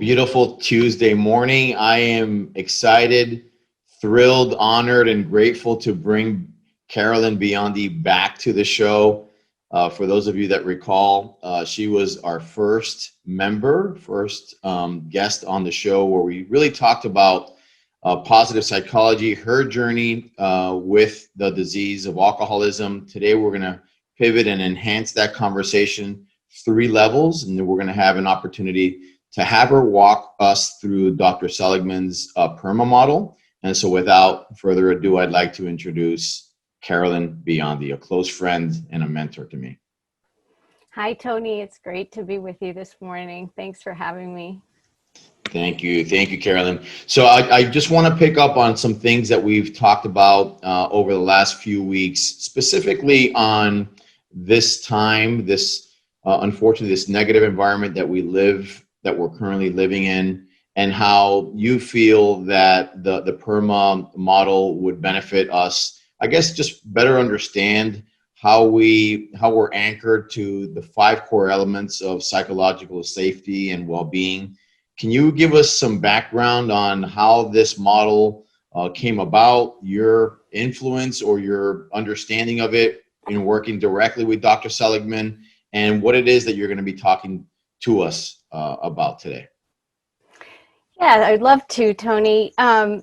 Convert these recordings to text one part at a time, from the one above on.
beautiful Tuesday morning. I am excited, thrilled, honored, and grateful to bring Carolyn Biondi back to the show. For those of you that recall, she was our first guest on the show where we really talked about positive psychology, her journey with the disease of alcoholism. Today, we're going to pivot and enhance that conversation 3 levels, and then we're going to have an opportunity to have her walk us through Dr. Seligman's PERMA model. And so without further ado, I'd like to introduce Carolyn Biondi, a close friend and a mentor to me. Hi, Tony. It's great to be with you this morning. Thanks for having me. Thank you, Carolyn. So I just want to pick up on some things that we've talked about over the last few weeks, specifically on this time, unfortunately, this negative environment that we're currently living in, and how you feel that the PERMA model would benefit us. I guess just better understand how we're anchored to the 5 core elements of psychological safety and well-being. Can you give us some background on how this model came about, your influence or your understanding of it in working directly with Dr. Seligman, and what it is that you're going to be talking to us about today? Yeah, I'd love to, Tony.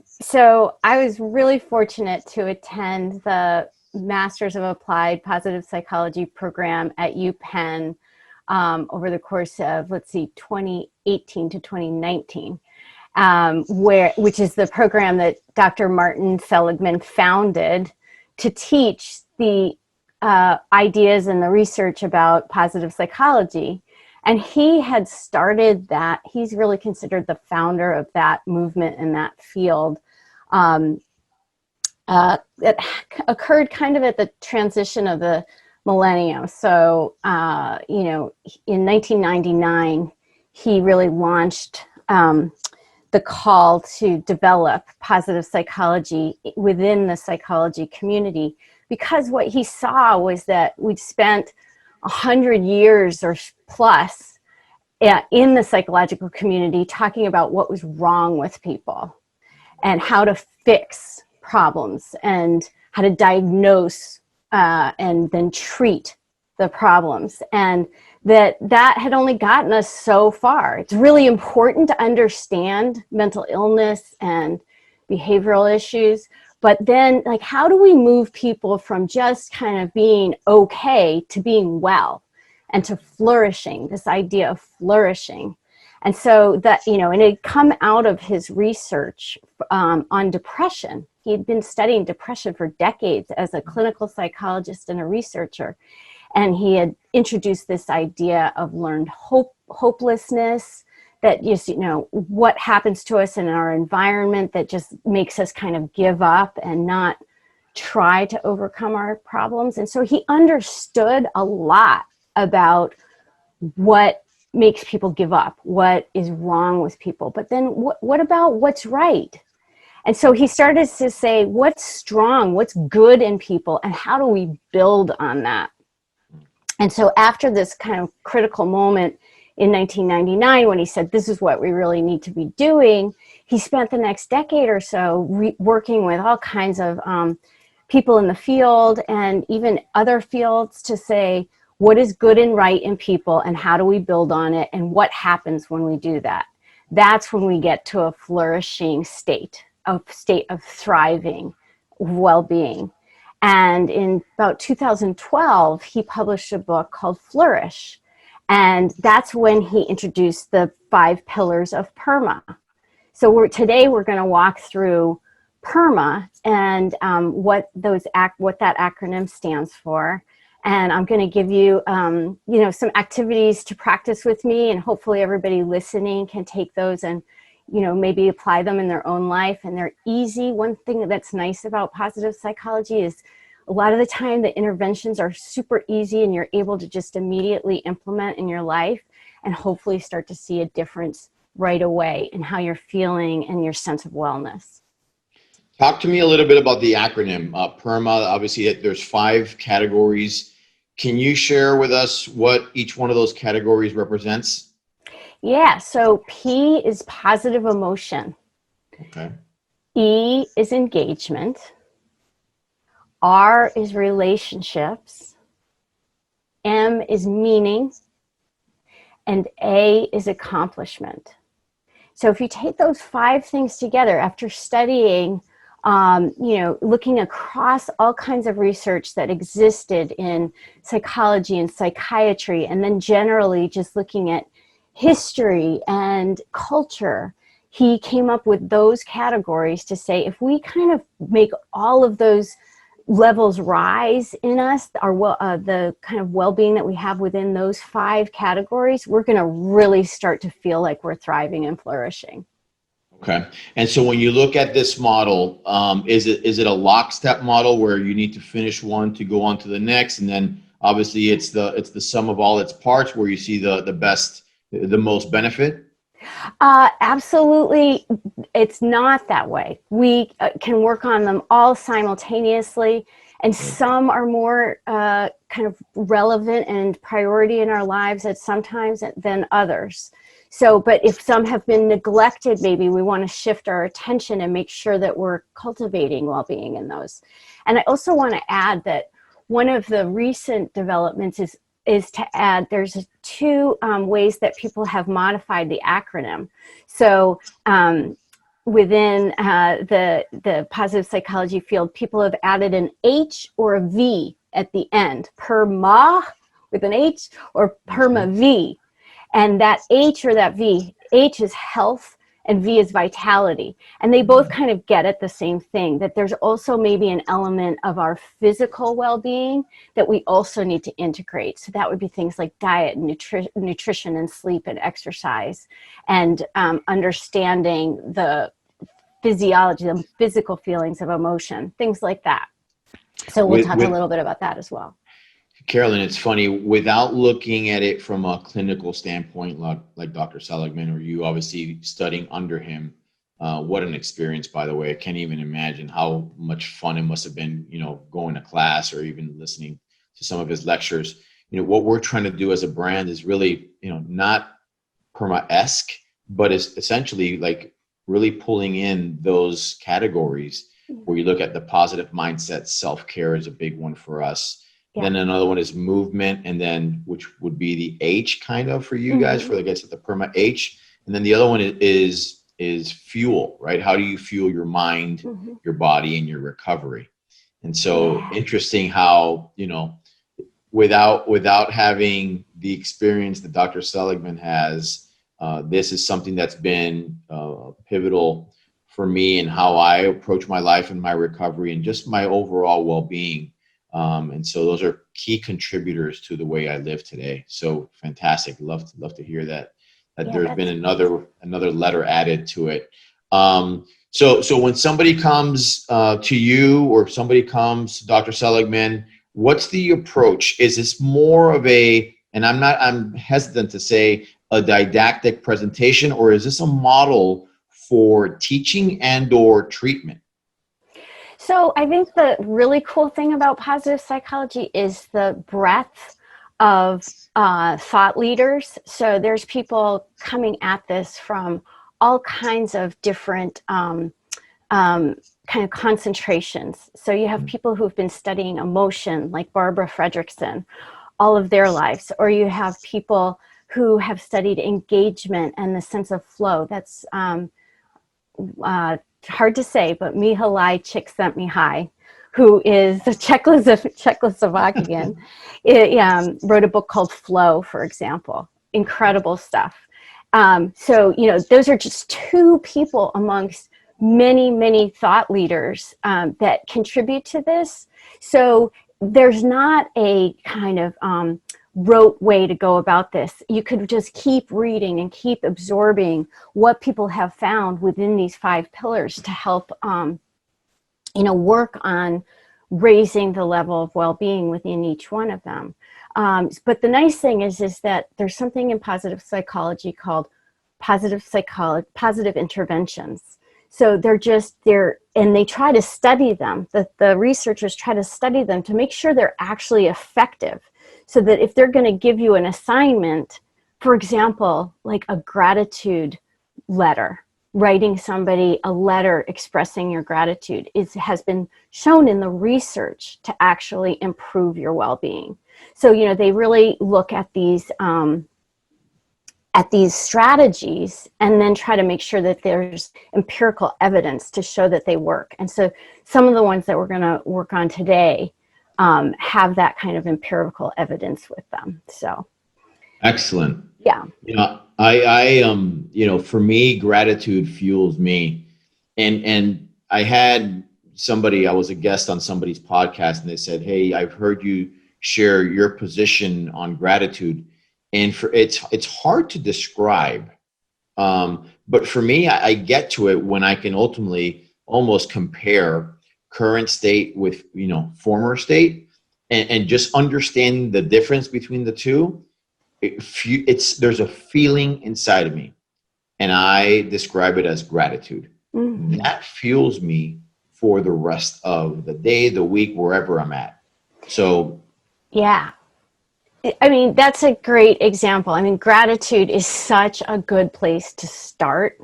So I was really fortunate to attend the Masters of Applied Positive Psychology program at UPenn over the course of, 2018 to 2019, which is the program that Dr. Martin Seligman founded to teach the ideas and the research about positive psychology. And he had started that. He's really considered the founder of that movement in that field. It occurred kind of at the transition of the millennium. So, in 1999, he really launched the call to develop positive psychology within the psychology community, because what he saw was that we'd spent 100 years or plus in the psychological community talking about what was wrong with people and how to fix problems and how to diagnose and then treat the problems, and that had only gotten us so far. It's really important to understand mental illness and behavioral issues, but then how do we move people from just kind of being okay to being well and to flourishing, this idea of flourishing. And so that, and it had come out of his research on depression. He had been studying depression for decades as a clinical psychologist and a researcher. And he had introduced this idea of learned hopelessness, that what happens to us in our environment that just makes us kind of give up and not try to overcome our problems. And so he understood a lot about what makes people give up, what is wrong with people, but then what about what's right? And so he started to say, what's strong, what's good in people, and how do we build on that? And so after this kind of critical moment in 1999, when he said, this is what we really need to be doing, he spent the next decade or so working with all kinds of people in the field and even other fields to say, what is good and right in people, and how do we build on it, and what happens when we do that? That's when we get to a flourishing state of thriving well-being. And in about 2012, he published a book called Flourish. And that's when he introduced the 5 pillars of PERMA. So today we're going to walk through PERMA and what that acronym stands for. And I'm going to give you, some activities to practice with me, and hopefully everybody listening can take those and, maybe apply them in their own life. And they're easy. One thing that's nice about positive psychology is a lot of the time the interventions are super easy and you're able to just immediately implement in your life and hopefully start to see a difference right away in how you're feeling and your sense of wellness. Talk to me a little bit about the acronym PERMA. Obviously, there's 5 categories. Can you share with us what each one of those categories represents? Yeah, so P is positive emotion. Okay. E is engagement. R is relationships. M is meaning. And A is accomplishment. So if you take those 5 things together after studying, looking across all kinds of research that existed in psychology and psychiatry, and then generally just looking at history and culture, he came up with those categories to say, if we kind of make all of those levels rise in us, the kind of well-being that we have within those 5 categories, we're going to really start to feel like we're thriving and flourishing. Okay. And so when you look at this model, is it a lockstep model where you need to finish one to go on to the next, and then obviously it's the sum of all its parts where you see the most benefit? Absolutely, it's not that way. We can work on them all simultaneously, and some are more kind of relevant and priority in our lives at sometimes than others. So, but if some have been neglected, maybe we want to shift our attention and make sure that we're cultivating well-being in those. And I also want to add that one of the recent developments is to add, there's 2 ways that people have modified the acronym. So within the positive psychology field, people have added an H or a V at the end, PERMA with an H or PERMA V. And that H or that V, H is health and V is vitality. And they both kind of get at the same thing, that there's also maybe an element of our physical well-being that we also need to integrate. So that would be things like diet, nutrition and sleep and exercise, and understanding the physiology, the physical feelings of emotion, things like that. So we'll talk a little bit about that as well. Carolyn, it's funny, without looking at it from a clinical standpoint, like Dr. Seligman, or you obviously studying under him, what an experience, by the way. I can't even imagine how much fun it must have been, going to class or even listening to some of his lectures. What we're trying to do as a brand is really, not PERMA-esque, but it's essentially like really pulling in those categories where you look at the positive mindset. Self-care is a big one for us. Yeah. Then another one is movement, and then which would be the H kind of for you guys, for the guys at the PERMA H. And then the other one is fuel, right? How do you fuel your mind, your body, and your recovery? And so interesting how, without having the experience that Dr. Seligman has, this is something that's been pivotal for me in how I approach my life and my recovery and just my overall well-being. And so those are key contributors to the way I live today. So fantastic. Love to hear that there's been another letter added to it. So when somebody comes to you, or somebody comes to Dr. Seligman, what's the approach? Is this more of and I'm hesitant to say a didactic presentation, or is this a model for teaching and or treatment? So I think the really cool thing about positive psychology is the breadth of thought leaders. So there's people coming at this from all kinds of different kind of concentrations. So you have people who've been studying emotion, like Barbara Fredrickson, all of their lives, or you have people who have studied engagement and the sense of flow. That's hard to say, but Mihaly Csikszentmihalyi, who is a Czechoslovakian, wrote a book called Flow, for example. Incredible stuff. So, those are just 2 people amongst many, many thought leaders that contribute to this. So there's not a kind of rote way to go about this. You could just keep reading and keep absorbing what people have found within these 5 pillars to help, work on raising the level of well-being within each one of them. But the nice thing is that there's something in positive psychology called positive interventions. So and they try to study them. The researchers try to study them to make sure they're actually effective. So that if they're going to give you an assignment, for example, like a gratitude letter, writing somebody a letter expressing your gratitude has been shown in the research to actually improve your well-being. So, you know, they really look at these strategies and then try to make sure that there's empirical evidence to show that they work. And so some of the ones that we're going to work on today have that kind of empirical evidence with them. So excellent. yeah. You know, you know, for me, gratitude fuels me. And I had somebody, I was a guest on somebody's podcast, and they said, "Hey, I've heard you share your position on gratitude." And it's hard to describe. But for me, I get to it when I can ultimately almost compare current state with, you know, former state, and just understanding the difference between the two. There's a feeling inside of me, and I describe it as gratitude. Mm-hmm. That fuels me for the rest of the day, the week, wherever I'm at. So yeah. I mean, that's a great example. I mean, gratitude is such a good place to start.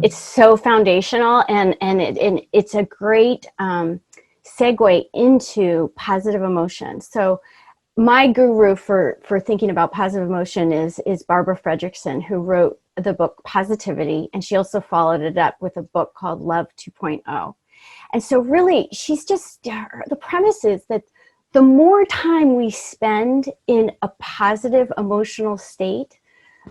It's so foundational, and it's a great segue into positive emotion. So my guru for thinking about positive emotion is Barbara Fredrickson, who wrote the book Positivity, and she also followed it up with a book called Love 2.0. And so really, she's just, the premise is that the more time we spend in a positive emotional state,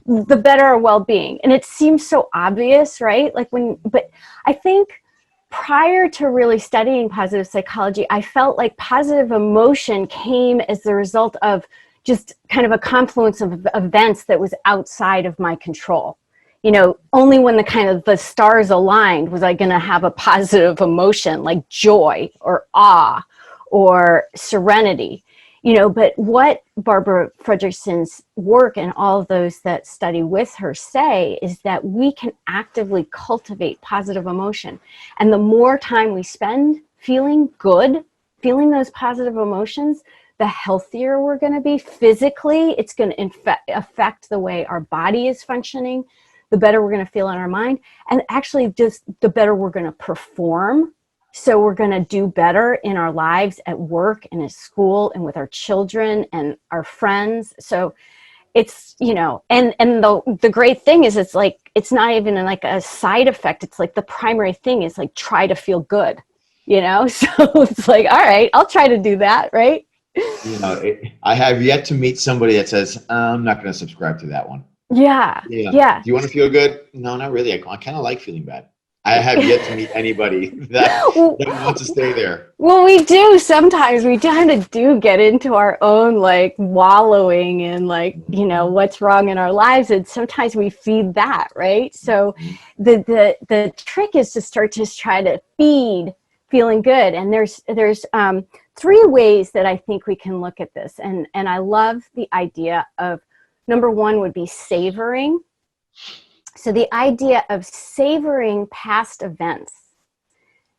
the better our well-being. And it seems so obvious, right? But I think prior to really studying positive psychology, I felt like positive emotion came as the result of just kind of a confluence of events that was outside of my control. You know, only when the stars aligned was I going to have a positive emotion like joy or awe or serenity. You know, but what Barbara Fredrickson's work and all of those that study with her say is that we can actively cultivate positive emotion. And the more time we spend feeling good, feeling those positive emotions, the healthier we're going to be physically. It's going to affect the way our body is functioning, the better we're going to feel in our mind, and actually just the better we're going to perform. So we're going to do better in our lives at work and at school and with our children and our friends. So it's, you know, and the great thing is it's like, it's not even like a side effect. It's like the primary thing is like, try to feel good, you know? So it's like, all right, I'll try to do that. Right. you know, I have yet to meet somebody that says, I'm not going to subscribe to that one. Yeah. Yeah. Yeah. Do you want to feel good? No, not really. I kind of like feeling bad. I have yet to meet anybody that wants to stay there. Well, we do sometimes. We kind of do get into our own like wallowing in like, you know, what's wrong in our lives, and sometimes we feed that, right? So the trick is to start to try to feed feeling good. And there's three ways that I think we can look at this, and I love the idea of number one would be savoring. So the idea of savoring past events.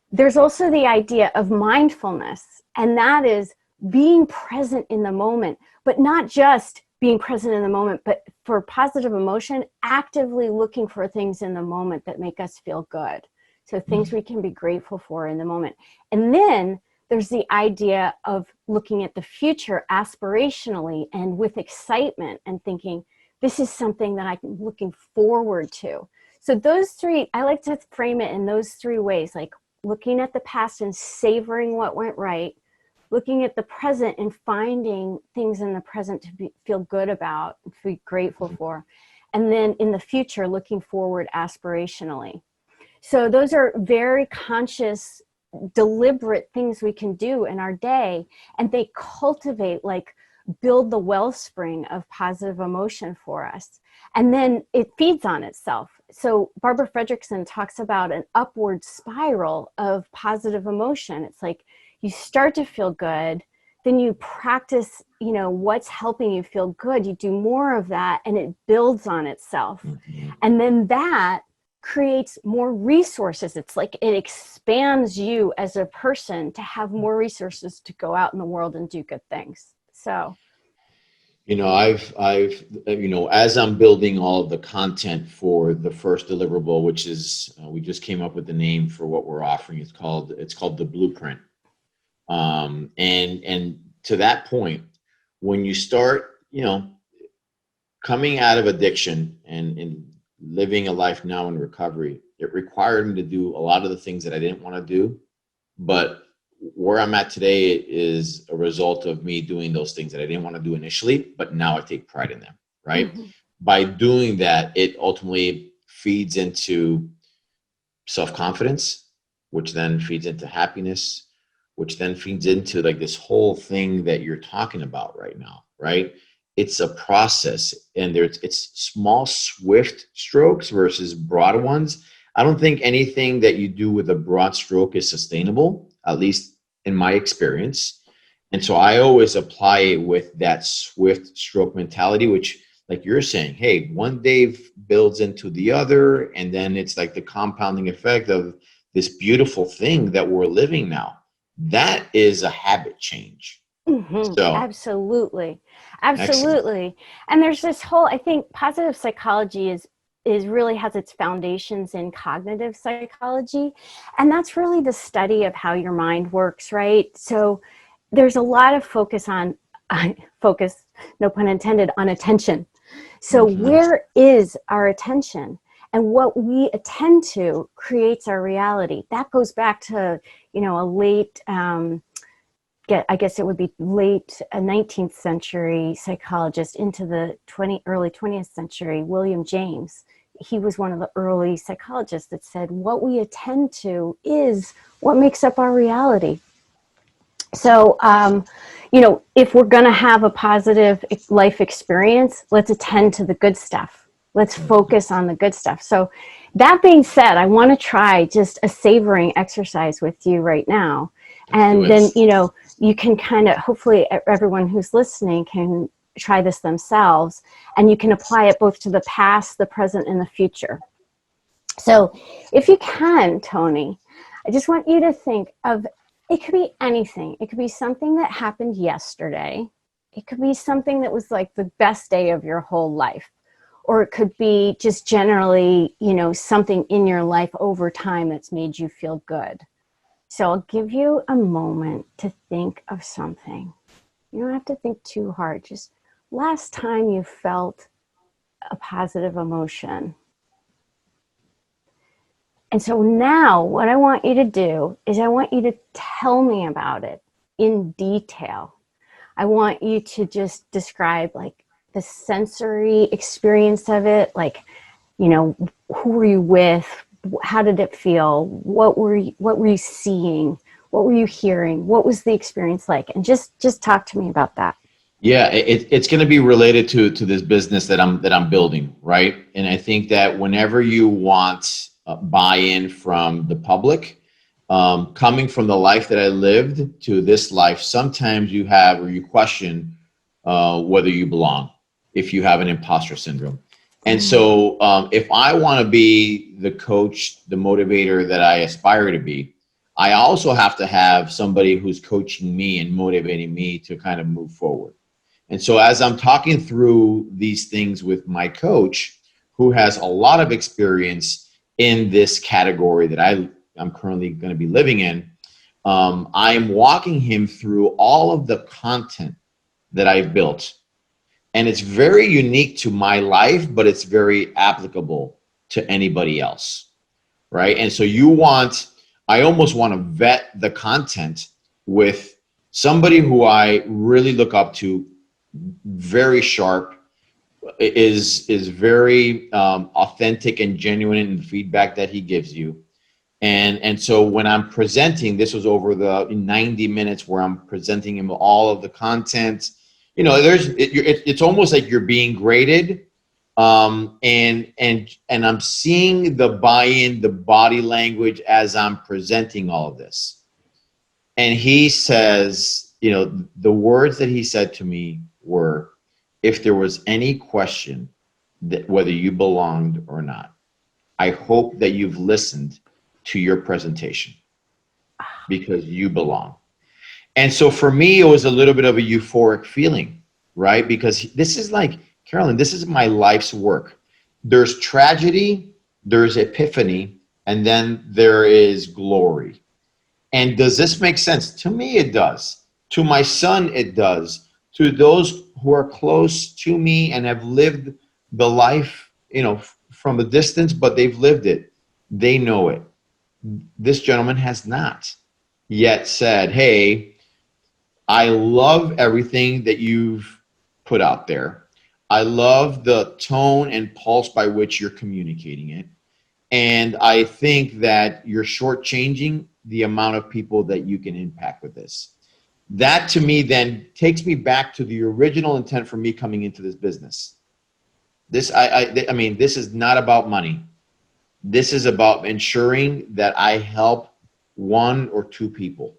There's also the idea of mindfulness, and that is being present in the moment, but not just being present in the moment, but for positive emotion, actively looking for things in the moment that make us feel good. So things we can be grateful for in the moment. And then there's the idea of looking at the future aspirationally and with excitement and thinking, this is something that I'm looking forward to. So those three, I like to frame it in those three ways, like looking at the past and savoring what went right, looking at the present and finding things in the present to feel good about, to be grateful for, and then in the future, looking forward aspirationally. So those are very conscious, deliberate things we can do in our day, and they cultivate, like, build the wellspring of positive emotion for us. And then it feeds on itself. So Barbara Fredrickson talks about an upward spiral of positive emotion. It's like you start to feel good, then you practice, you know, what's helping you feel good. You do more of that and it builds on itself. And then that creates more resources. It's like it expands you as a person to have more resources to go out in the world and do good things. So As I'm building all of the content for the first deliverable, which is, we just came up with the name for what we're offering. It's called the Blueprint. And to that point, when you start, coming out of addiction and living a life now in recovery, it required me to do a lot of the things that I didn't want to do. But where I'm at today is a result of me doing those things that I didn't want to do initially, but now I take pride in them, right? Mm-hmm. By doing that, it ultimately feeds into self-confidence, which then feeds into happiness, which then feeds into like this whole thing that you're talking about right now, right? It's a process, and it's small, swift strokes versus broad ones. I don't think anything that you do with a broad stroke is sustainable, at least in my experience. And so I always apply it with that swift stroke mentality, which, like you're saying, hey, one day builds into the other, and then it's like the compounding effect of this beautiful thing that we're living now. That is a habit change. Mm-hmm. So Absolutely. excellent. Absolutely. And there's this whole, I think positive psychology is really has its foundations in cognitive psychology. And that's really the study of how your mind works, right? So there's a lot of focus on focus, no pun intended, on attention. So Mhm. where is our attention? And what we attend to creates our reality. That goes back to, a late I guess it would be late 19th century psychologist into the early 20th century, William James. He was one of the early psychologists that said, what we attend to is what makes up our reality. So, if we're going to have a positive life experience, let's attend to the good stuff. Let's focus on the good stuff. So, that being said, I want to try just a savoring exercise with you right now. Let's do And it. then, you can kind of, hopefully, everyone who's listening can try this themselves, and you can apply it both to the past, the present, and the future. So, if you can, Tony, I just want you to think of, it could be anything. It could be something that happened yesterday. It could be something that was like the best day of your whole life. Or it could be just generally, something in your life over time that's made you feel good. So I'll give you a moment to think of something. You don't have to think too hard. Just last time you felt a positive emotion. And so now what I want you to do is I want you to tell me about it in detail. I want you to just describe like the sensory experience of it, like, who were you with? How did it feel? What were you seeing? What were you hearing? What was the experience like? And just talk to me about that. Yeah, it's going to be related to this business that I'm building, right? And I think that whenever you want buy-in from the public, coming from the life that I lived to this life, sometimes you have or you question whether you belong, if you have an imposter syndrome. And Mm. so, if I want to be the coach, the motivator that I aspire to be, I also have to have somebody who's coaching me and motivating me to kind of move forward. And so as I'm talking through these things with my coach, who has a lot of experience in this category that I'm currently going to be living in, I'm walking him through all of the content that I've built. And it's very unique to my life, but it's very applicable to anybody else, right? And so I almost want to vet the content with somebody who I really look up to, very sharp, is very authentic and genuine in the feedback that he gives you. And so when I'm presenting, this was over the 90 minutes where I'm presenting him all of the content. It's almost like you're being graded, and I'm seeing the buy-in, the body language as I'm presenting all of this. And he says, the words that he said to me were, if there was any question that whether you belonged or not, I hope that you've listened to your presentation because you belong. And so for me, it was a little bit of a euphoric feeling right? Because this is like, Carolyn, this is my life's work. There's tragedy, there's epiphany, and then there is glory. And does this make sense? To me, it does. To my son, it does. To those who are close to me and have lived the life, from a distance, but they've lived it. They know it. This gentleman has not yet said, hey, I love everything that you've put out there. I love the tone and pulse by which you're communicating it. And I think that you're shortchanging the amount of people that you can impact with this. That to me then takes me back to the original intent for me coming into this business. I mean, this is not about money. This is about ensuring that I help one or two people.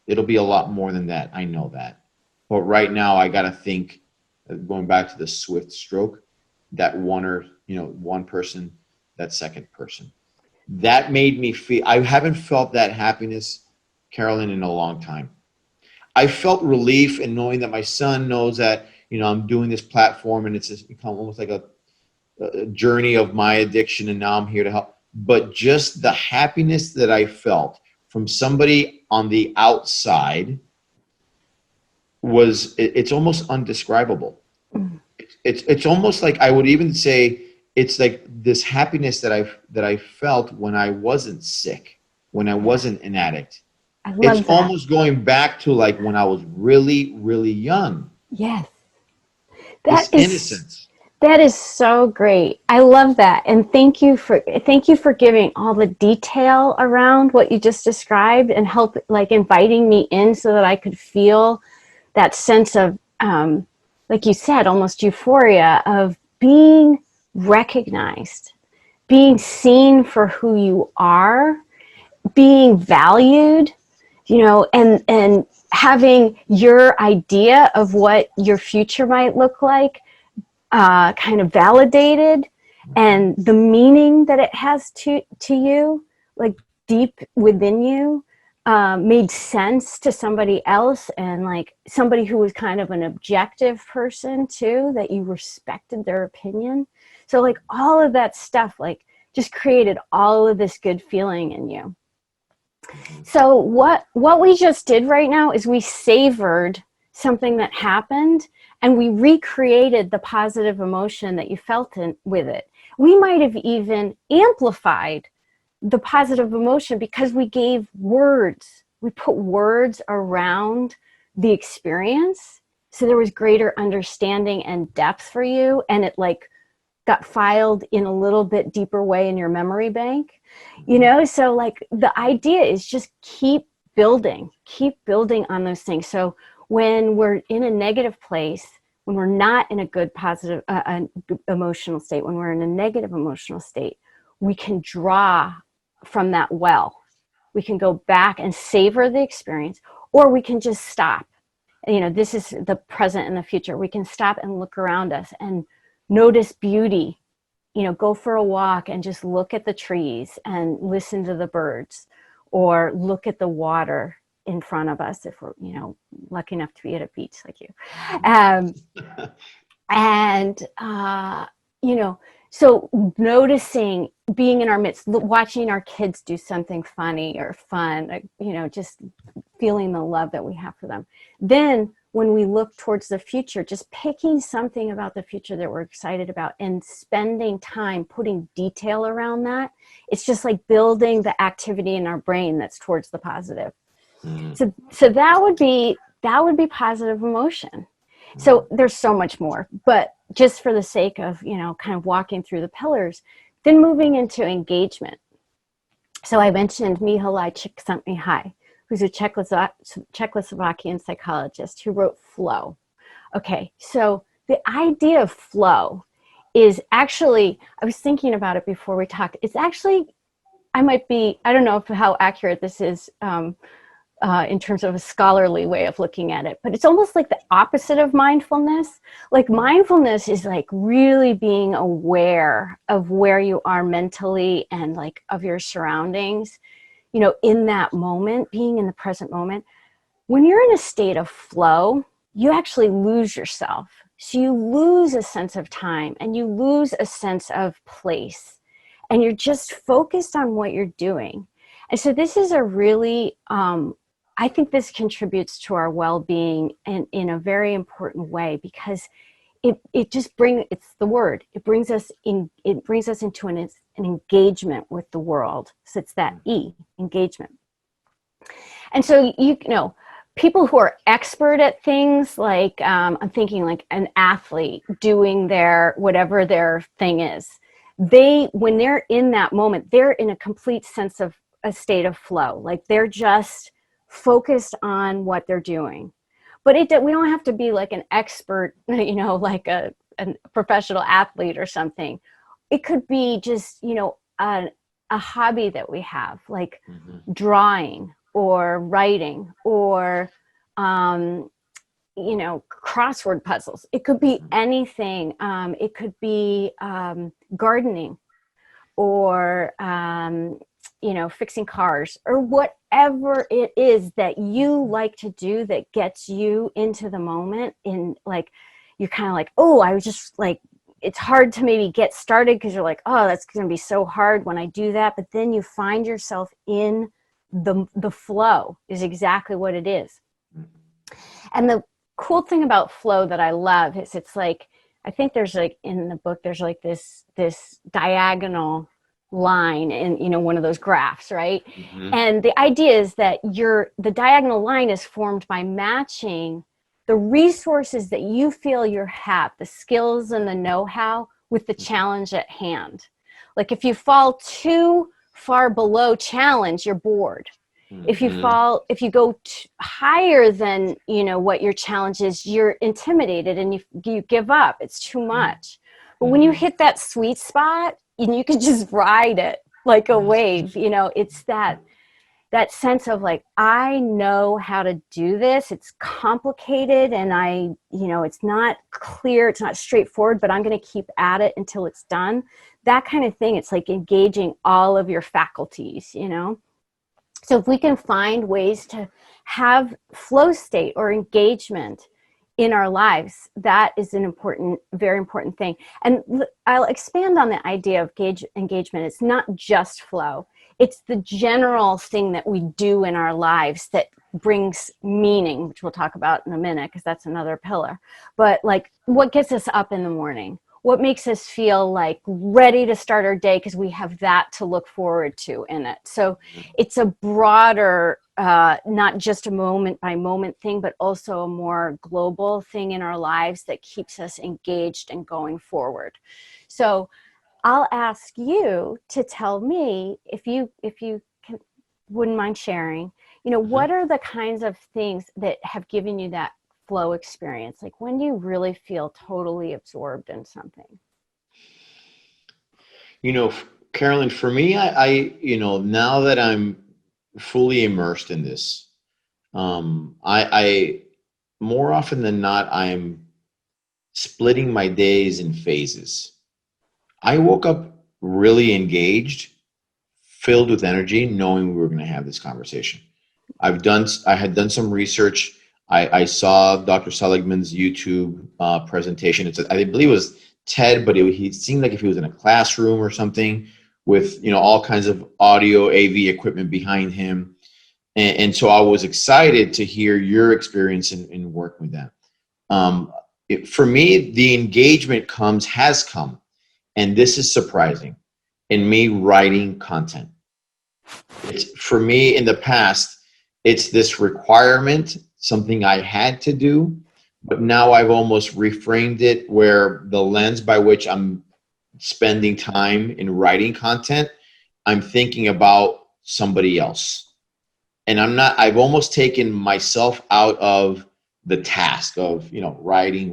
It'll be a lot more than that. I know that. But right now I got to think, going back to the swift stroke, that one person, that second person. That made me feel, I haven't felt that happiness, Carolyn, in a long time. I felt relief in knowing that my son knows that, I'm doing this platform and it's become almost like a journey of my addiction, and now I'm here to help. But just the happiness that I felt from somebody on the outside it's almost undescribable. It's almost like, I would even say, it's like this happiness that I felt when I wasn't sick, when I wasn't an addict. I love It's that. almost going back to like when I was really, really young. Yes. This innocence. That is so great. I love that. And thank you for giving all the detail around what you just described, and inviting me in so that I could feel that sense of, like you said, almost euphoria of being recognized, being seen for who you are, being valued, and having your idea of what your future might look like kind of validated, and the meaning that it has to you, like deep within you, made sense to somebody else, and like somebody who was kind of an objective person too, that you respected their opinion. So like all of that stuff like just created all of this good feeling in you. So what we just did right now is we savored something that happened, and we recreated the positive emotion that you felt with it. We might have even amplified the positive emotion because we gave words. We put words around the experience, so there was greater understanding and depth for you, and it like got filed in a little bit deeper way in your memory bank. So like the idea is just keep building on those things. So when we're in a negative place, when we're not in a good positive emotional state, when we're in a negative emotional state, we can draw from that well. We can go back and savor the experience, or we can just stop. This is the present and the future. We can stop and look around us and notice beauty. Go for a walk and just look at the trees and listen to the birds, or look at the water in front of us if we're, lucky enough to be at a beach like you. So noticing, being in our midst, watching our kids do something funny or fun, just feeling the love that we have for them. Then when we look towards the future, just picking something about the future that we're excited about and spending time putting detail around that. It's just like building the activity in our brain that's towards the positive. So that would be positive emotion. So there's so much more, but just for the sake of, kind of walking through the pillars, then moving into engagement. So I mentioned Mihaly Csikszentmihalyi, who's a Czechoslovakian psychologist who wrote Flow. Okay, so the idea of flow is actually, I was thinking about it before we talked, it's actually, I don't know how accurate this is in terms of a scholarly way of looking at it, but it's almost like the opposite of mindfulness. Like mindfulness is like really being aware of where you are mentally and like of your surroundings, in that moment, being in the present moment. When you're in a state of flow, you actually lose yourself. So you lose a sense of time and you lose a sense of place, and you're just focused on what you're doing. And so this is a really, I think this contributes to our well-being in a very important way, because it just it's the word, it brings us into an engagement with the world. So it's that engagement. And so, you know, people who are expert at things, like I'm thinking like an athlete doing their whatever their thing is, when they're in that moment, they're in a complete sense of a state of flow. Like they're just focused on what they're doing. But we don't have to be like an expert, you know, like a professional athlete or something. It could be just, you know, a hobby that we have, like drawing or writing or, you know, crossword puzzles. It could be anything. It could be gardening or, you know, fixing cars, or whatever it is that you like to do that gets you into the moment. In like, you're kind of like, oh, I was just like, it's hard to maybe get started because you're like, oh, that's going to be so hard when I do that. But then you find yourself in the flow is exactly what it is. And the cool thing about flow that I love is it's like, I think there's like in the book, there's like this diagonal line in, you know, one of those graphs, right? And the idea is that the diagonal line is formed by matching the resources that you feel you have, the skills and the know-how, with the challenge at hand. Like if you fall too far below challenge, you're bored. If you go higher than, you know, what your challenge is, you're intimidated and you give up. It's too much. But when you hit that sweet spot, you can just ride it like a wave. You know, it's that sense of like, I know how to do this. It's complicated and you know, it's not clear, it's not straightforward, but I'm going to keep at it until it's done. That kind of thing. It's like engaging all of your faculties, you know? So if we can find ways to have flow state or engagement in our lives, that is an important, very important thing. And I'll expand on the idea of engagement. It's not just flow. It's the general thing that we do in our lives that brings meaning, which we'll talk about in a minute, because that's another pillar. But like, what gets us up in the morning? What makes us feel like ready to start our day because we have that to look forward to in it. So it's a broader, not just a moment by moment thing, but also a more global thing in our lives that keeps us engaged and going forward. So I'll ask you to tell me, if you wouldn't mind sharing, you know, what are the kinds of things that have given you that flow experience? Like, when do you really feel totally absorbed in something? You know, Carolyn, for me, you know, now that I'm fully immersed in this, I more often than not, I'm splitting my days in phases. I woke up really engaged, filled with energy, knowing we were going to have this conversation. I had done some research. I saw Dr. Seligman's YouTube presentation. I believe it was TED, but he seemed like if he was in a classroom or something with, you know, all kinds of audio AV equipment behind him. And so I was excited to hear your experience in working with that. For me, the engagement has come, and this is surprising, in me writing content. For me, in the past, it's this requirement, something I had to do, but now I've almost reframed it where the lens by which I'm spending time in writing content, I'm thinking about somebody else. And I've almost taken myself out of the task of, you know, writing.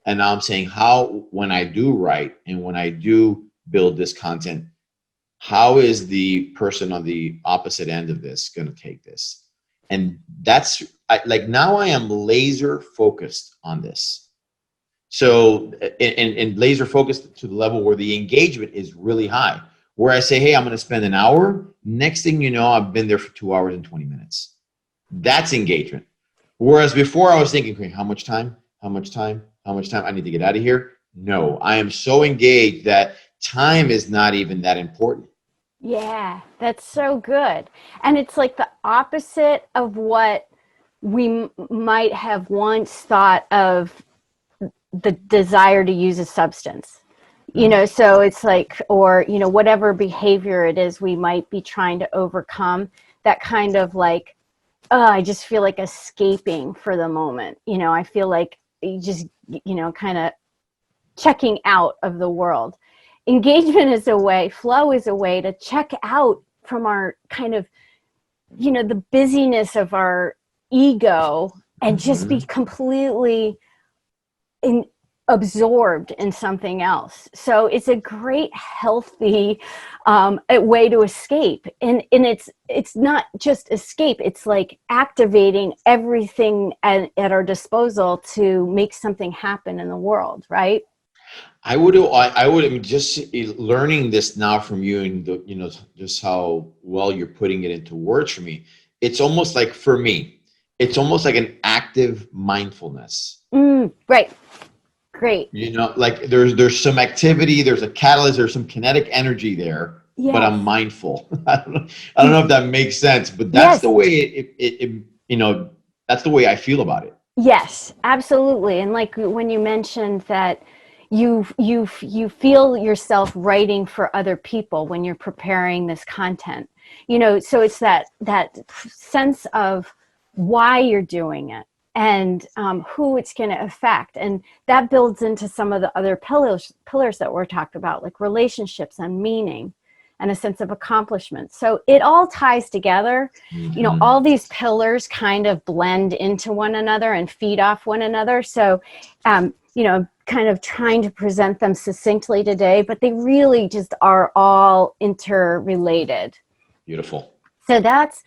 And now I'm saying, how, when I do write and when I do build this content, how is the person on the opposite end of this going to take this? And like, now I am laser focused on this. So, and laser focused to the level where the engagement is really high, where I say, hey, I'm going to spend an hour. Next thing you know, I've been there for 2 hours and 20 minutes. That's engagement. Whereas before I was thinking, okay, how much time? How much time? How much time? I need to get out of here. No, I am so engaged that time is not even that important. Yeah, that's so good. And it's like the opposite of what we might have once thought of the desire to use a substance. You Mm. know, so it's like, or, you know, whatever behavior it is we might be trying to overcome, that kind of like, I just feel like escaping for the moment. You know, I feel like you just, you know, kind of checking out of the world. Engagement is a way, flow is a way to check out from our kind of, you know, the busyness of our ego and just be Mhm. completely in, absorbed in something else. So it's a great, healthy a way to escape. And it's not just escape. It's like activating everything at our disposal to make something happen in the world, right? I would, I mean, just learning this now from you and the, you know, just how well you're putting it into words for me. It's almost like for me, it's almost like an active mindfulness. Right. Great. You know, like there's some activity, there's a catalyst, there's some kinetic energy there, but I'm Yes. mindful. I don't know if that makes sense, but that's the Yes. way you know, that's the way I feel about it. Yes, absolutely. And like when you mentioned that you feel yourself writing for other people when you're preparing this content, you know, so it's that sense of why you're doing it and who it's going to affect, and that builds into some of the other pillars that we're talked about, like relationships and meaning and a sense of accomplishment. So it all ties together. You know, Hmm. all these pillars kind of blend into one another and feed off one another. So, you know, kind of trying to present them succinctly today, but they really just are all interrelated. Beautiful. So that's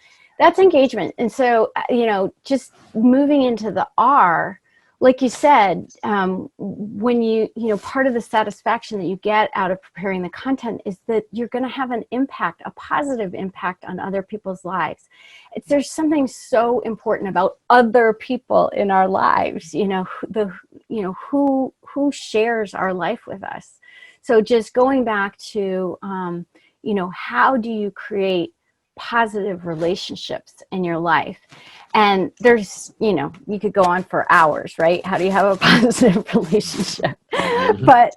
engagement. And so, you know, just moving into the R, like you said, when you know, part of the satisfaction that you get out of preparing the content is that you're going to have an impact, a positive impact on other people's lives. There's something so important about other people in our lives, you know, you know, who shares our life with us. So just going back to, you know, how do you create positive relationships in your life? And there's, you know, you could go on for hours, right? How do you have a positive relationship? Hmm. But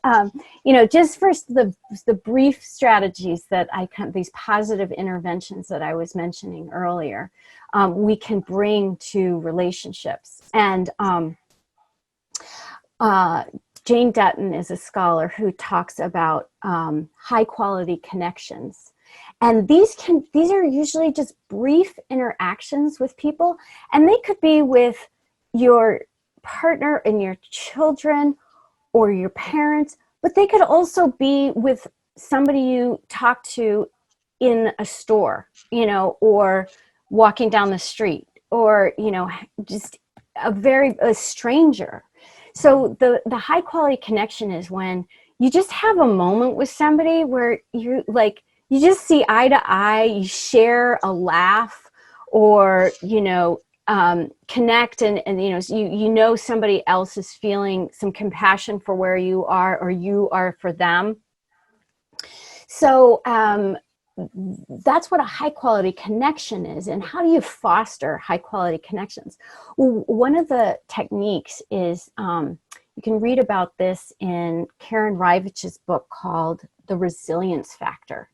you know, just for the brief strategies that these positive interventions that I was mentioning earlier, we can bring to relationships. And uh, Jane Dutton is a scholar who talks about high quality connections. And these are usually just brief interactions with people, and they could be with your partner and your children or your parents, but they could also be with somebody you talk to in a store, you know, or walking down the street, or, you know, just a stranger. So the high quality connection is when you just have a moment with somebody where you like, you just see eye to eye, you share a laugh, or, you know, connect, and you know, you know somebody else is feeling some compassion for where you are, or you are for them. So that's what a high quality connection is. And how do you foster high quality connections? Well, one of the techniques is, you can read about this in Karen Reivich's book called The Resilience Factor.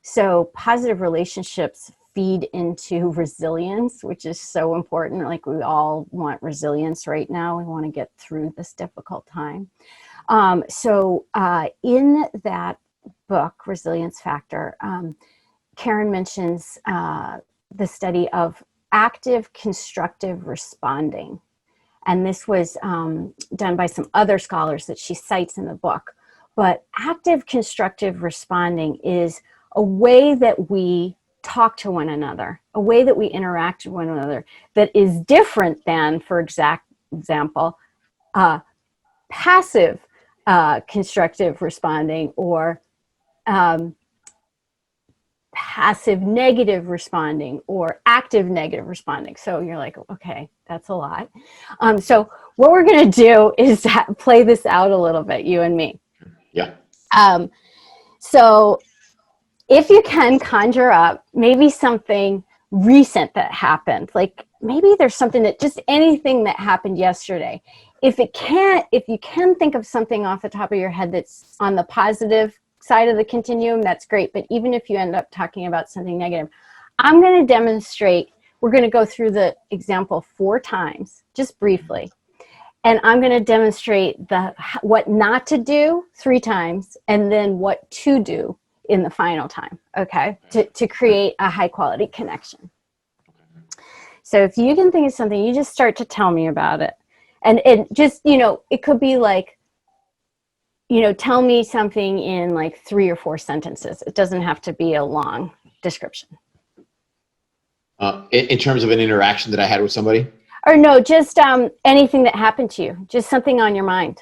So positive relationships feed into resilience, which is so important. Like, we all want resilience right now. We want to get through this difficult time. In that book, Resilience Factor, Karen mentions the study of active constructive responding. And this was done by some other scholars that she cites in the book. But active constructive responding is a way that we talk to one another, a way that we interact with one another that is different than, for example, passive constructive responding, or um, passive negative responding or active negative responding. So you're like, okay, that's a lot. So what we're going to do is play this out a little bit, you and me. Yeah. So if you can conjure up maybe something recent that happened, like maybe there's something that just anything that happened yesterday. If you can think of something off the top of your head that's on the positive side of the continuum, that's great. But even if you end up talking about something negative, I'm going to demonstrate, we're going to go through the example 4 times, just briefly. And I'm going to demonstrate what not to do 3 times, and then what to do in the final time, okay, to create a high quality connection. So if you can think of something, you just start to tell me about it. And just, it could be like, tell me something in like 3 or 4 sentences. It doesn't have to be a long description. In terms of an interaction that I had with somebody? Or no, just anything that happened to you, just something on your mind.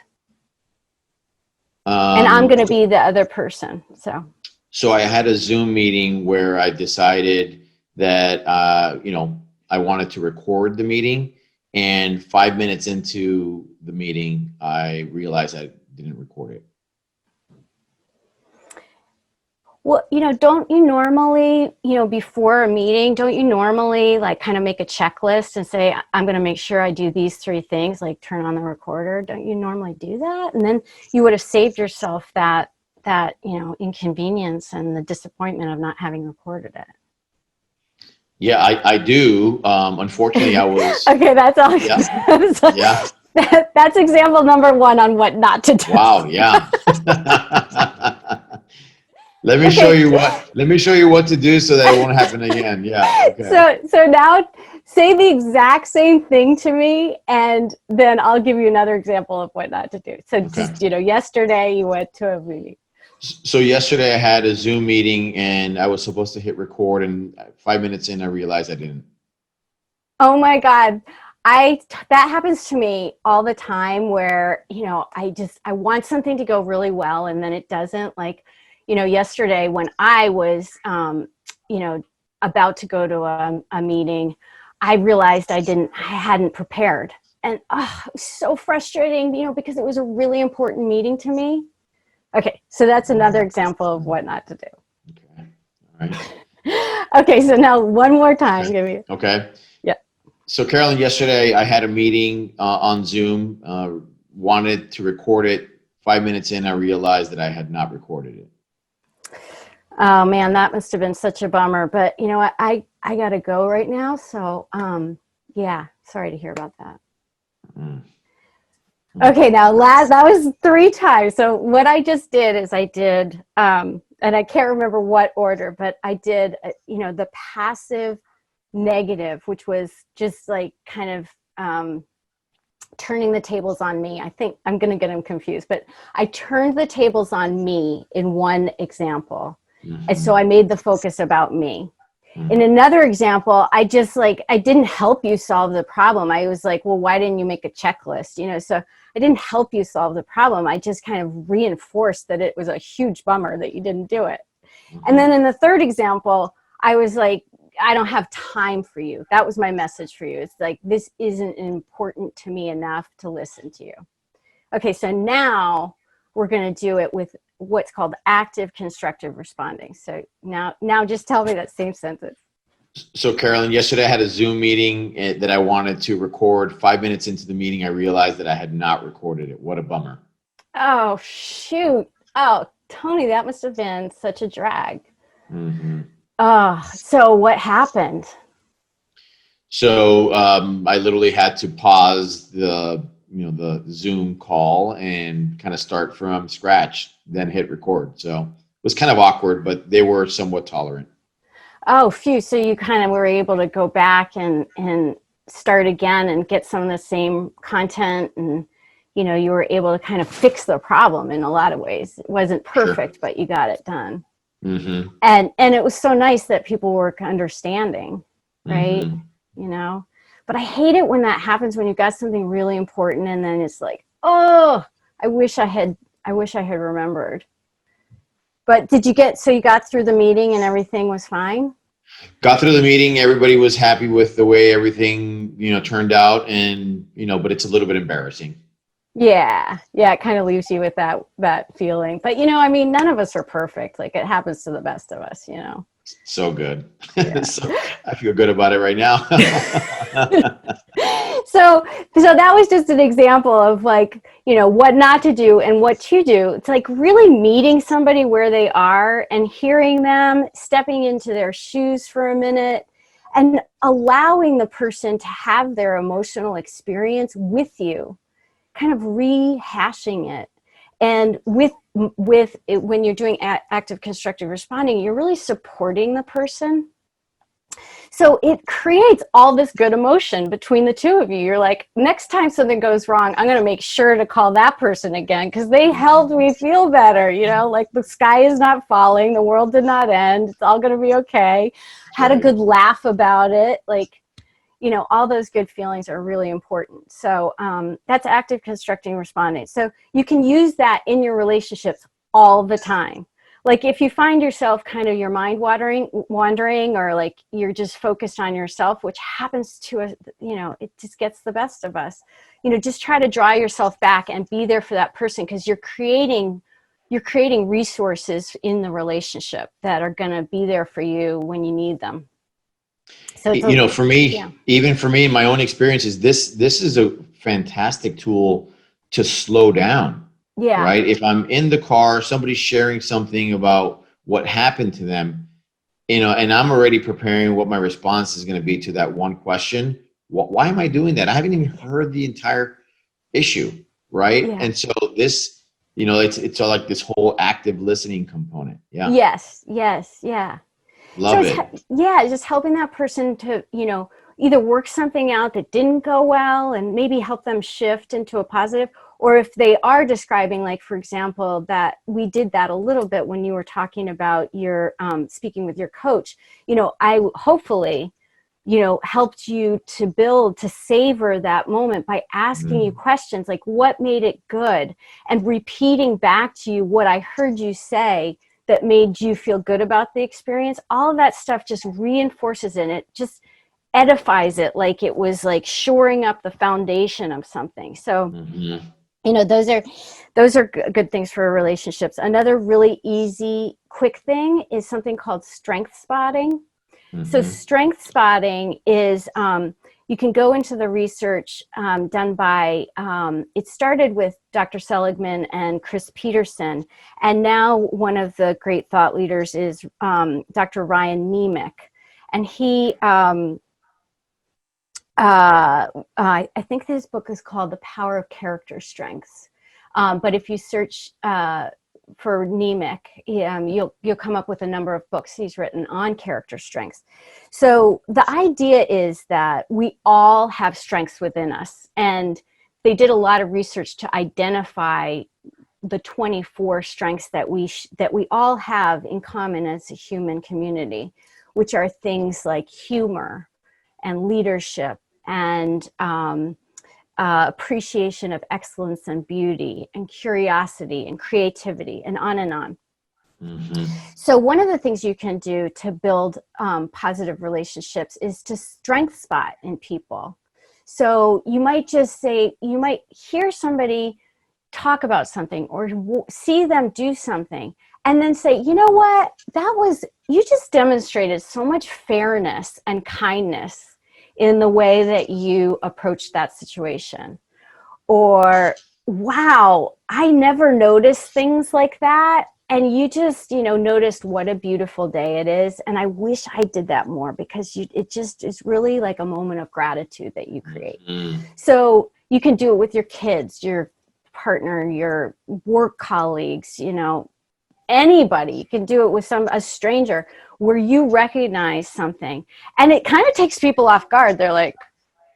And I'm going to be the other person, So I had a Zoom meeting where I decided that, I wanted to record the meeting, and 5 minutes into the meeting, I realized I didn't record it. Well, don't you normally, before a meeting, don't you normally like kind of make a checklist and say, I'm going to make sure I do these 3 things, like turn on the recorder? Don't you normally do that? And then you would have saved yourself that inconvenience and the disappointment of not having recorded it. Yeah, I do. Unfortunately, I was. Okay, that's all. Yeah. Yeah. That's example number 1 on what not to do. Wow. Yeah. Let me show you what to do so that it won't happen again. Yeah. Okay. So now say the exact same thing to me, and then I'll give you another example of what not to do. So just, yesterday you went to a meeting. So yesterday I had a Zoom meeting and I was supposed to hit record, and 5 minutes in I realized I didn't. Oh my God. That happens to me all the time where, I want something to go really well and then it doesn't. Like, yesterday when I was, about to go to a meeting, I realized I hadn't prepared. And it was so frustrating, because it was a really important meeting to me. Okay, so that's another example of what not to do. Okay, all right. Okay, so now one more time. Okay. Yeah. So Carolyn, yesterday I had a meeting on Zoom, wanted to record it. 5 minutes in, I realized that I had not recorded it. Oh man, that must have been such a bummer. But you know what, I gotta go right now. So yeah, sorry to hear about that. Okay, now that was 3 times. So what I just did is I did, and I can't remember what order, but I did, the passive negative, which was just like kind of turning the tables on me. I think I'm going to get them confused, but I turned the tables on me in one example. And so I made the focus about me. In another example, I didn't help you solve the problem. I was like, well, why didn't you make a checklist? So I didn't help you solve the problem. I just kind of reinforced that it was a huge bummer that you didn't do it. And then in the third example, I was like, I don't have time for you. That was my message for you. It's like, this isn't important to me enough to listen to you. Okay, so now we're going to do it with what's called active constructive responding. So now just tell me that same sentence. So Carolyn, yesterday I had a Zoom meeting that I wanted to record. 5 minutes into the meeting, I realized that I had not recorded it. What a bummer. Oh, shoot. Oh, Tony, that must have been such a drag. Oh, so what happened? So I literally had to pause the Zoom call and kind of start from scratch, then hit record. So it was kind of awkward, but they were somewhat tolerant. Oh, phew. So you kind of were able to go back and start again and get some of the same content, and you were able to kind of fix the problem in a lot of ways. It wasn't perfect, sure, but you got it done. And it was so nice that people were understanding, right? But I hate it when that happens, when you got something really important and then it's like, oh, I wish I had remembered. But so you got through the meeting and everything was fine? Got through the meeting. Everybody was happy with the way everything, turned out, and, but it's a little bit embarrassing. Yeah. Yeah. It kind of leaves you with that feeling. But, I mean, none of us are perfect. Like, it happens to the best of us, So good. Yeah. So I feel good about it right now. So that was just an example of, like, what not to do and what to do. It's like really meeting somebody where they are and hearing them, stepping into their shoes for a minute, and allowing the person to have their emotional experience with you, kind of rehashing it. And with it, when you're doing active constructive responding, you're really supporting the person. So it creates all this good emotion between the two of you. You're like, next time something goes wrong, I'm going to make sure to call that person again because they helped me feel better. Like the sky is not falling, the world did not end, it's all going to be okay. Had a good laugh about it. Like, all those good feelings are really important. So that's active constructing responding. So you can use that in your relationships all the time. Like if you find yourself kind of your mind wandering, or like you're just focused on yourself, which happens to us, it just gets the best of us. Just try to draw yourself back and be there for that person, because you're creating resources in the relationship that are going to be there for you when you need them. So for me, even for me, in my own experiences, this is a fantastic tool to slow down. Yeah. Right. If I'm in the car, somebody's sharing something about what happened to them, and I'm already preparing what my response is going to be to that one question. Why am I doing that? I haven't even heard the entire issue. Right. Yeah. And so this, it's all like this whole active listening component. Yeah. Yes. Yeah. Love it. Just helping that person to, either work something out that didn't go well and maybe help them shift into a positive. Or if they are describing, like, for example, that we did that a little bit when you were talking about your speaking with your coach, I hopefully, helped you to savor that moment by asking you questions like, what made it good? And repeating back to you what I heard you say that made you feel good about the experience. All of that stuff just reinforces it. It just edifies it, like it was like shoring up the foundation of something. So, those are good things for relationships. Another really easy, quick thing is something called strength spotting. So strength spotting is, you can go into the research done by, it started with Dr. Seligman and Chris Peterson, and now one of the great thought leaders is Dr. Ryan Nemec. And he, I think his book is called The Power of Character Strengths. But if you search for Nemec, you'll come up with a number of books he's written on character strengths. So the idea is that we all have strengths within us, and they did a lot of research to identify the 24 strengths that we all have in common as a human community, which are things like humor and leadership and appreciation of excellence and beauty and curiosity and creativity, and on and on. So one of the things you can do to build positive relationships is to strength spot in people. So you might hear somebody talk about something or see them do something, and then say, you know what, you just demonstrated so much fairness and kindness in the way that you approached that situation. Or, wow, I never noticed things like that. And you just, noticed what a beautiful day it is. And I wish I did that more, because it just is really like a moment of gratitude that you create. So you can do it with your kids, your partner, your work colleagues, anybody. You can do it with a stranger, where you recognize something, and it kind of takes people off guard. They're like,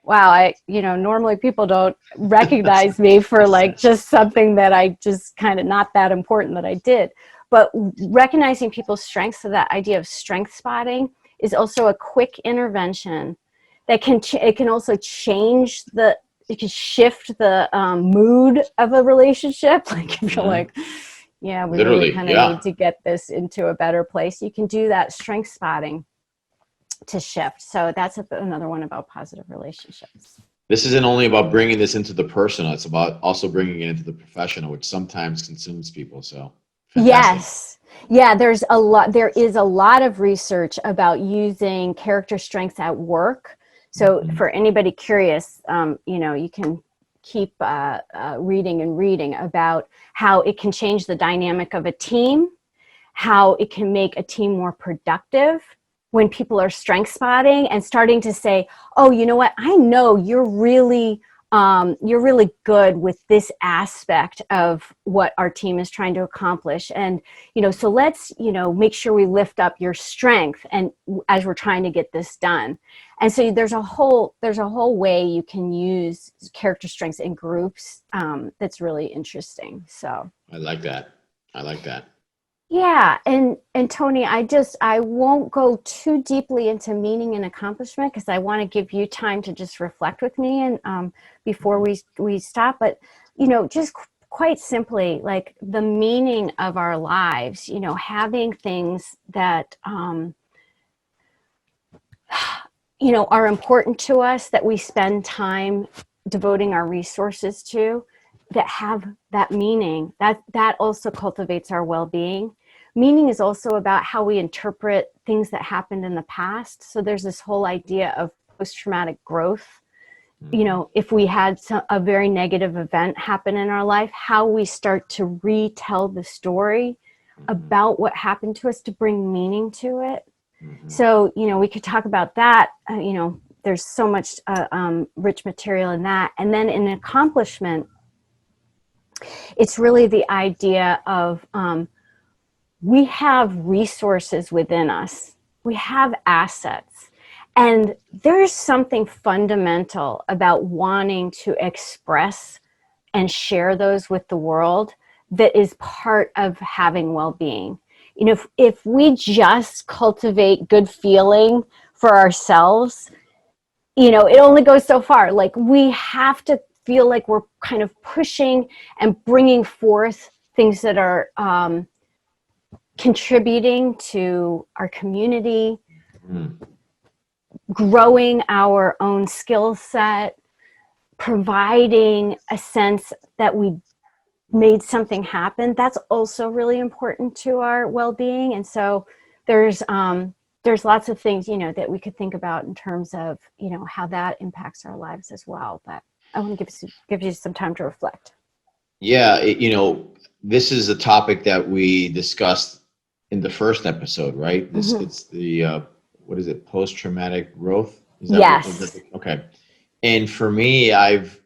wow, normally people don't recognize me for like just something that I just kind of not that important that I did. But recognizing people's strengths, so that idea of strength spotting is also a quick intervention that it can also change it can shift the mood of a relationship. Like if you're like, Yeah, we really Literally, kind of yeah. need to get this into a better place. You can do that strength spotting to shift. So that's another one about positive relationships. This isn't only about bringing this into the personal, it's about also bringing it into the professional, which sometimes consumes people. So fantastic. Yes. Yeah, there is a lot of research about using character strengths at work. So Mhm. for anybody curious, you can keep reading and reading about how it can change the dynamic of a team, how it can make a team more productive when people are strength spotting and starting to say, oh, you know what, I know you're really good with this aspect of what our team is trying to accomplish. And, so let's, make sure we lift up your strength and as we're trying to get this done. And so there's a whole way you can use character strengths in groups that's really interesting. So I like that. I like that. yeah, and Tony, I won't go too deeply into meaning and accomplishment because I want to give you time to just reflect with me and before we stop. But just quite simply, like the meaning of our lives, having things that are important to us that we spend time devoting our resources to that have that meaning that also cultivates our well-being. Meaning is also about how we interpret things that happened in the past. So there's this whole idea of post-traumatic growth. If we had a very negative event happen in our life, how we start to retell the story about what happened to us to bring meaning to it. So, we could talk about that. There's so much rich material in that. And then in accomplishment, it's really the idea of we have resources within us. We have assets. And there's something fundamental about wanting to express and share those with the world that is part of having well-being. If we just cultivate good feeling for ourselves, it only goes so far. Like we have to feel like we're kind of pushing and bringing forth things that are contributing to our community, growing our own skill set, providing a sense that we made something happen. That's also really important to our well-being. And so there's lots of things, that we could think about in terms of, how that impacts our lives as well. But I want to give you some time to reflect. Yeah, this is a topic that we discussed in the first episode, right? It's the what is it? Post-traumatic growth? Is that what? Yes. Okay. And for me, I've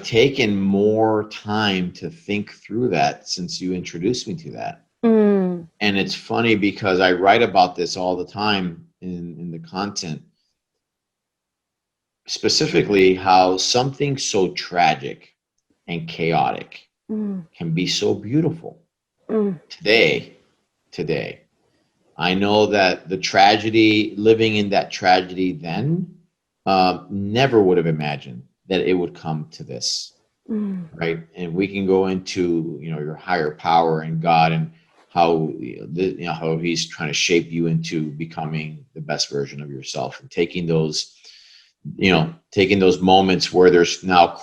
taken more time to think through that since you introduced me to that. Mm. And it's funny because I write about this all the time in the content, specifically how something so tragic and chaotic can be so beautiful. Today, I know that the tragedy, living in that tragedy then, never would have imagined that it would come to this, right? And we can go into, your higher power and God and how, how he's trying to shape you into becoming the best version of yourself and taking those moments where there's now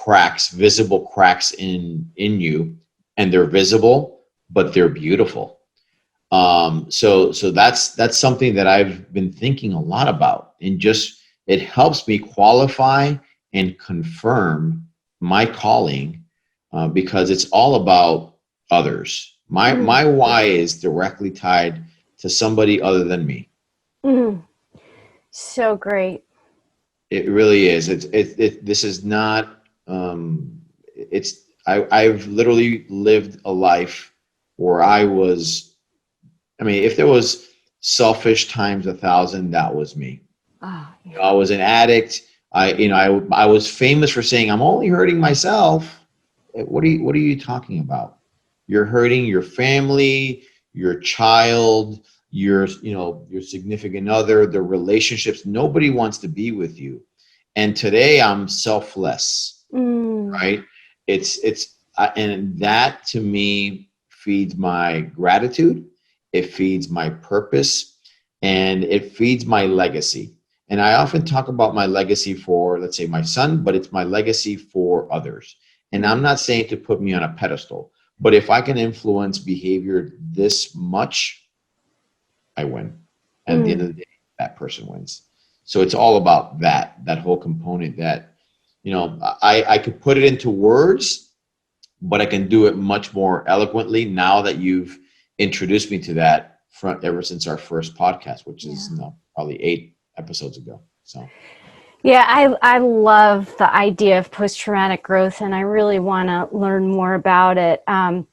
visible cracks in you, and they're visible, but they're beautiful. So that's something that I've been thinking a lot about, and just it helps me qualify and confirm my calling, because it's all about others. My why is directly tied to somebody other than me. So great. It really is. This is not. I've literally lived a life where I was. I mean, if there was selfish times 1,000, that was me. Oh, yeah. I was an addict. I was famous for saying I'm only hurting myself. What are you talking about? You're hurting your family, your child, your significant other, the relationships. Nobody wants to be with you. And today I'm selfless, right? And that to me feeds my gratitude, it feeds my purpose, and it feeds my legacy. And I often talk about my legacy for, let's say, my son, but it's my legacy for others. And I'm not saying to put me on a pedestal, but if I can influence behavior this much, I win. And at the end of the day, that person wins. So it's all about that whole component that, I could put it into words, but I can do it much more eloquently now that you've introduced me to that ever since our first podcast, which is probably 8 episodes ago. So. Yeah, I love the idea of post-traumatic growth, and I really want to learn more about it. I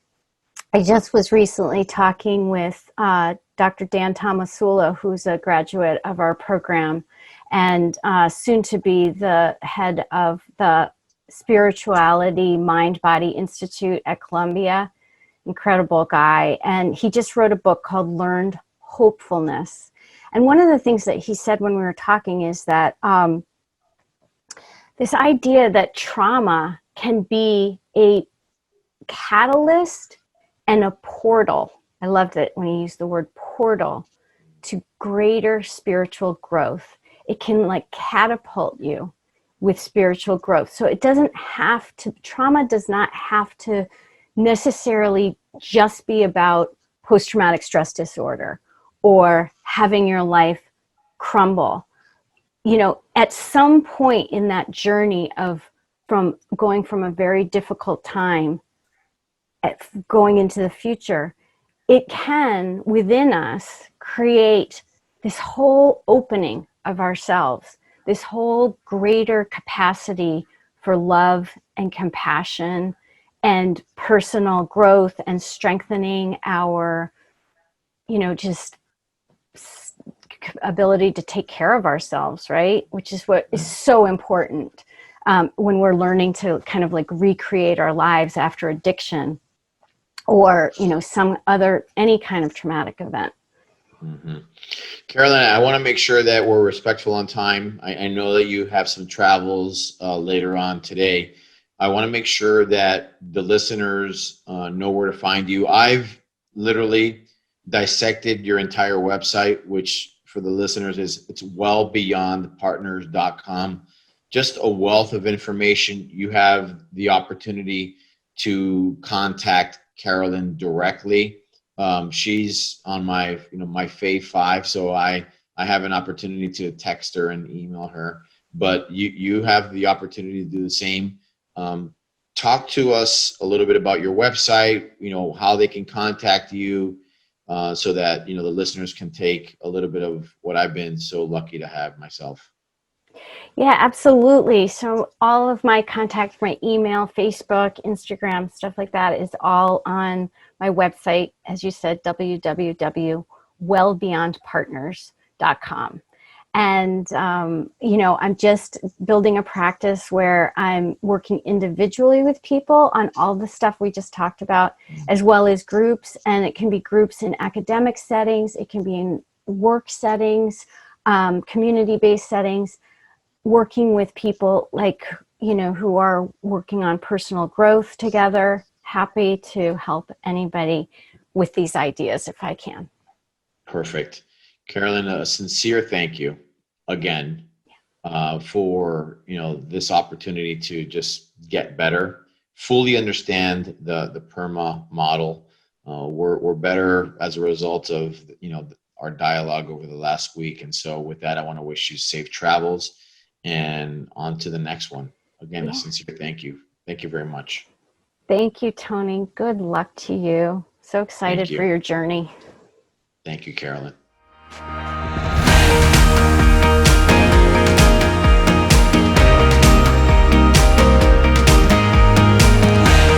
just was recently talking with Dr. Dan Tomasula, who's a graduate of our program and soon to be the head of the Spirituality Mind-Body Institute at Columbia. Incredible guy. And he just wrote a book called Learned Hopefulness. And one of the things that he said when we were talking is that this idea that trauma can be a catalyst and a portal. I loved it when he used the word portal to greater spiritual growth. It can like catapult you with spiritual growth. So it doesn't have to, trauma does not have to necessarily just be about post-traumatic stress disorder or having your life crumble. At some point in that journey from going from a very difficult time going into the future, it can within us create this whole opening of ourselves, this whole greater capacity for love and compassion and personal growth and strengthening our, just ability to take care of ourselves, right? Which is what is so important when we're learning to kind of like recreate our lives after addiction or, any kind of traumatic event. Mm-hmm. Carolyn, I want to make sure that we're respectful on time. I know that you have some travels later on today. I want to make sure that the listeners know where to find you. I've literally dissected your entire website, which for the listeners it's wellbeyondpartners.com. Just a wealth of information. You have the opportunity to contact Carolyn directly. She's on my fave 5, so I have an opportunity to text her and email her, but you have the opportunity to do the same. Talk to us a little bit about your website, how they can contact you, so that the listeners can take a little bit of what I've been so lucky to have myself. Yeah, absolutely. So all of my contact, my email, Facebook, Instagram, stuff like that is all on my website, as you said, www.wellbeyondpartners.com. And, I'm just building a practice where I'm working individually with people on all the stuff we just talked about, as well as groups. And it can be groups in academic settings. It can be in work settings, community-based settings, working with people like, who are working on personal growth together. Happy to help anybody with these ideas if I can. Perfect. Carolyn, a sincere thank you again for this opportunity to just get better, fully understand the PERMA model. We're better as a result of our dialogue over the last week, and so with that, I want to wish you safe travels and on to the next one. Again, a sincere thank you. Thank you very much. Thank you, Tony. Good luck to you. So excited for your journey. Thank you, Carolyn.